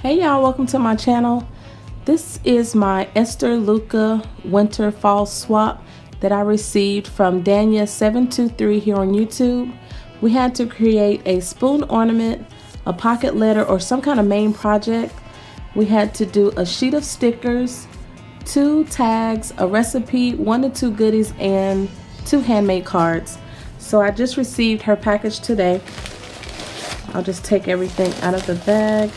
Hey y'all, welcome to my channel. This is my Esther Luca winter fall swap that I received from Danya 723 here on YouTube. We had to create a spoon ornament, a pocket letter, or some kind of main project. We had to do a sheet of stickers, 2 tags, a recipe, 1 to 2 goodies, and 2 handmade cards. So I just received her package today. I'll just take everything out of the bag.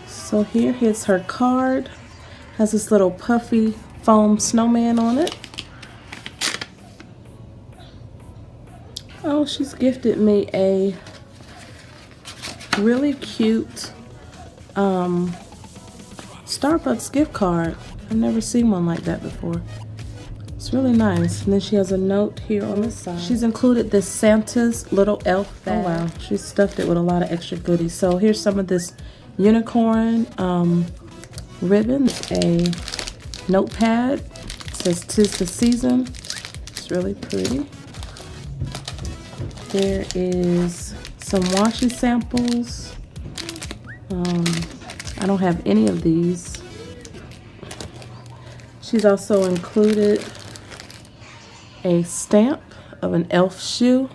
So here's her card. Has this little puffy foam snowman on it. Oh, she's gifted me a really cute Starbucks gift card. I've never seen one like that before. It's really nice. And then she has a note here on the side. She's included this Santa's little elf bag. Oh wow, she stuffed it with a lot of extra goodies. So here's some of this unicorn ribbon, a notepad. It says "'Tis the season." It's really pretty. There is some washi samples. I don't have any of these. She's also included a stamp of an E.L.F shoe.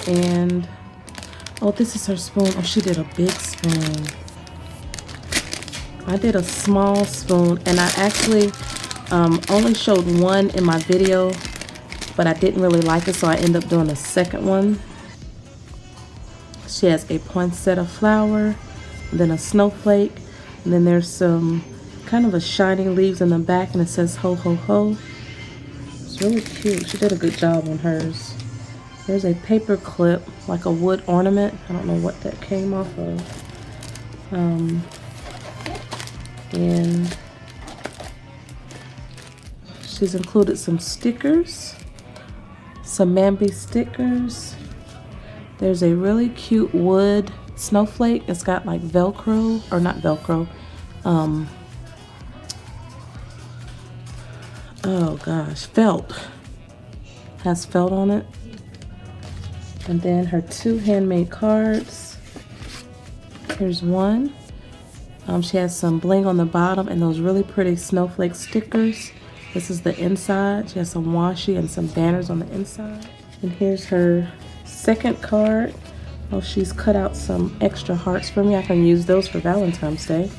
And oh, this is her spoon. Oh, she did a big spoon. I did a small spoon, and I actually only showed one in my video, but I didn't really like it, so I ended up doing a second one. She has a poinsettia flower, and then a snowflake, and then there's some kind of a shiny leaves in the back, and it says "Ho, ho, ho." It's really cute. She did a good job on hers. There's a paper clip, like a wood ornament. I don't know what that came off of. And she's included some stickers, some Mambi stickers. There's a really cute wood snowflake. It's got like Velcro, or not Velcro. Oh gosh, felt. Has felt on it. And then her 2 handmade cards. Here's one. She has some bling on the bottom and those really pretty snowflake stickers. This is the inside. She has some washi and some banners on the inside. And here's her second card. Oh, she's cut out some extra hearts for me. I can use those for Valentine's Day.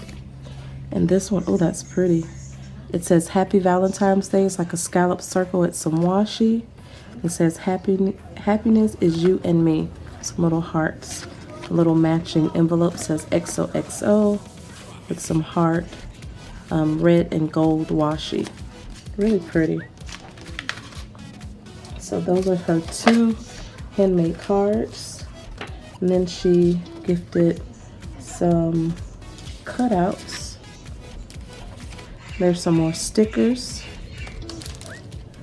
And this one, oh, that's pretty. It says "Happy Valentine's Day." It's like a scallop circle with some washi. It says happiness is you and me. Some little hearts. A little matching envelope says XOXO with some heart, red and gold washi. Really pretty. So those are her 2 handmade cards. And then she gifted some cutouts. There's some more stickers.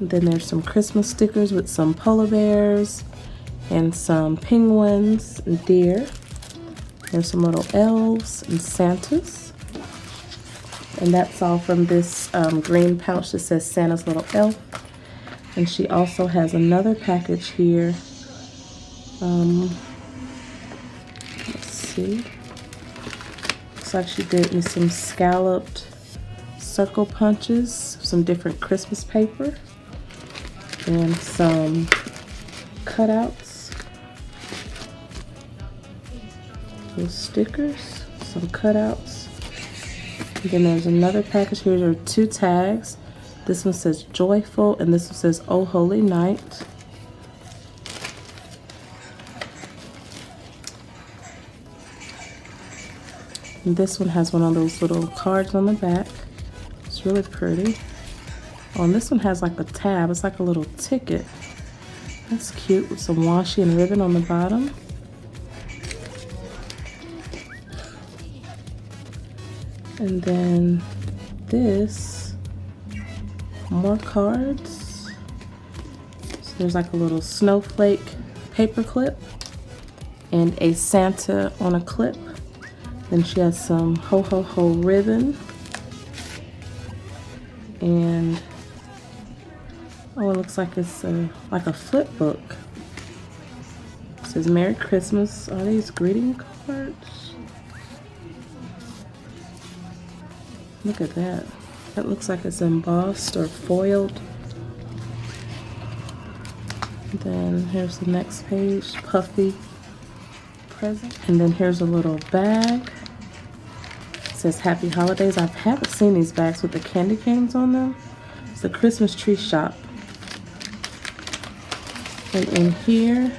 And then there's some Christmas stickers with some polar bears and some penguins and deer. There's some little elves and Santas. And that's all from this green pouch that says Santa's Little Elf. And she also has another package here. Let's see. Looks like she did me some scalloped circle punches, some different Christmas paper, and some cutouts, those stickers, some cutouts. And then there's another package. Here are 2 tags. This one says "Joyful" and this one says "Oh Holy Night." And this one has one of those little cards on the back. It's really pretty. Oh, and this one has like a tab. It's like a little ticket. That's cute with some washi and ribbon on the bottom. And then this, more cards. So there's like a little snowflake paper clip and a Santa on a clip. Then she has some ho ho ho ribbon. And oh, it looks like it's like a flip book. It says Merry Christmas. Are these greeting cards? Look at that. That looks like it's embossed or foiled. Then here's the next page, puffy present. And then here's a little bag. It says Happy Holidays. I haven't seen these bags with the candy canes on them. It's the Christmas tree shop. And in here,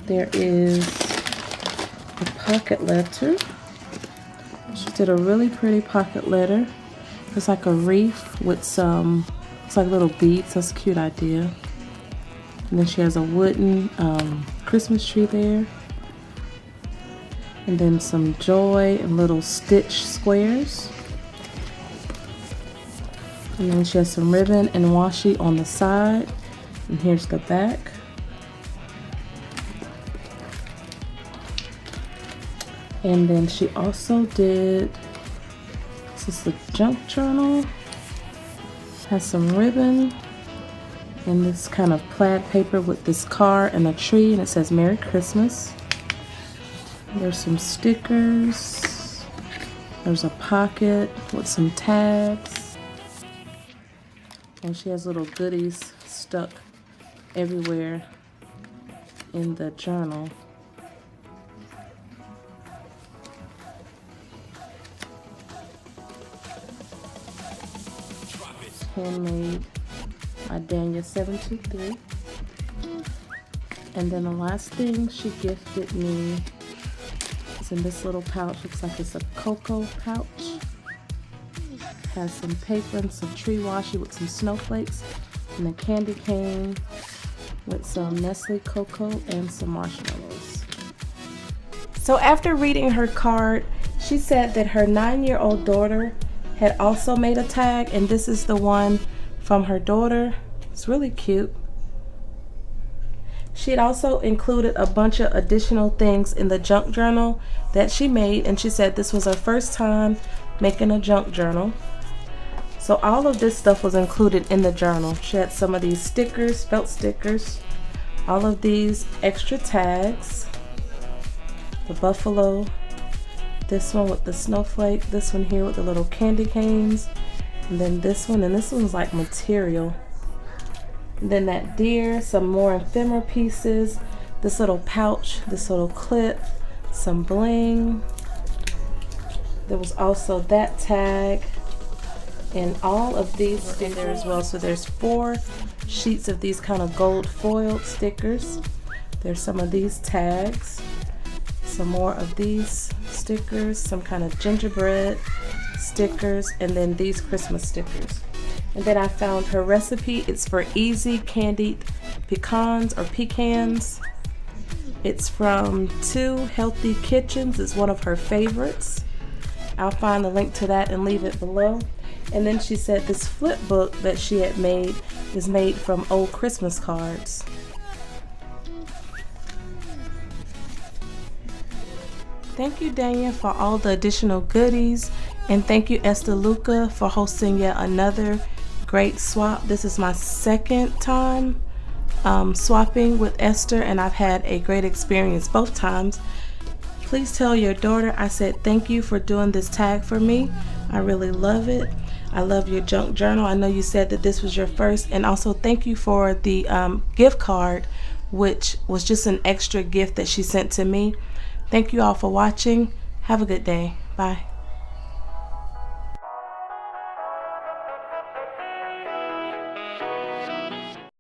there is a pocket letter. She did a really pretty pocket letter. It's like a wreath with some, it's like little beads. That's a cute idea. And then she has a wooden Christmas tree there. And then some joy and little stitch squares. And then she has some ribbon and washi on the side. And here's the back. And then she also did, this is the junk journal. Has some ribbon and this kind of plaid paper with this car and a tree, and it says Merry Christmas. There's some stickers. There's a pocket with some tags. And she has little goodies stuck everywhere in the journal. Handmade by Danya 723. And then the last thing she gifted me is in this little pouch. Looks like it's a cocoa pouch. Has some paper and some tree washi with some snowflakes and a candy cane with some Nestle cocoa and some marshmallows. So after reading her card, she said that her 9-year-old daughter had also made a tag, and this is the one from her daughter. It's really cute. She had also included a bunch of additional things in the junk journal that she made, and she said this was her first time making a junk journal. So all of this stuff was included in the journal. She had some of these stickers, felt stickers, all of these extra tags, the buffalo, this one with the snowflake, this one here with the little candy canes, and then this one, and this one's like material. And then that deer, some more ephemera pieces, this little pouch, this little clip, some bling. There was also that tag and all of these stickers there as well. So there's 4 sheets of these kind of gold foiled stickers. There's some of these tags, some more of these stickers, some kind of gingerbread stickers, and then these Christmas stickers. And then I found her recipe. It's for easy candied pecans or pecans. It's from Two Healthy Kitchens. It's one of her favorites. I'll find the link to that and leave it below. And then she said this flip book that she had made is made from old Christmas cards. Thank you, Danya, for all the additional goodies. And thank you, Esther Luca, for hosting yet another great swap. This is my second time swapping with Esther, and I've had a great experience both times. Please tell your daughter I said thank you for doing this tag for me. I really love it. I love your junk journal. I know you said that this was your first, and also thank you for the gift card, which was just an extra gift that she sent to me. Thank you all for watching. Have a good day. Bye.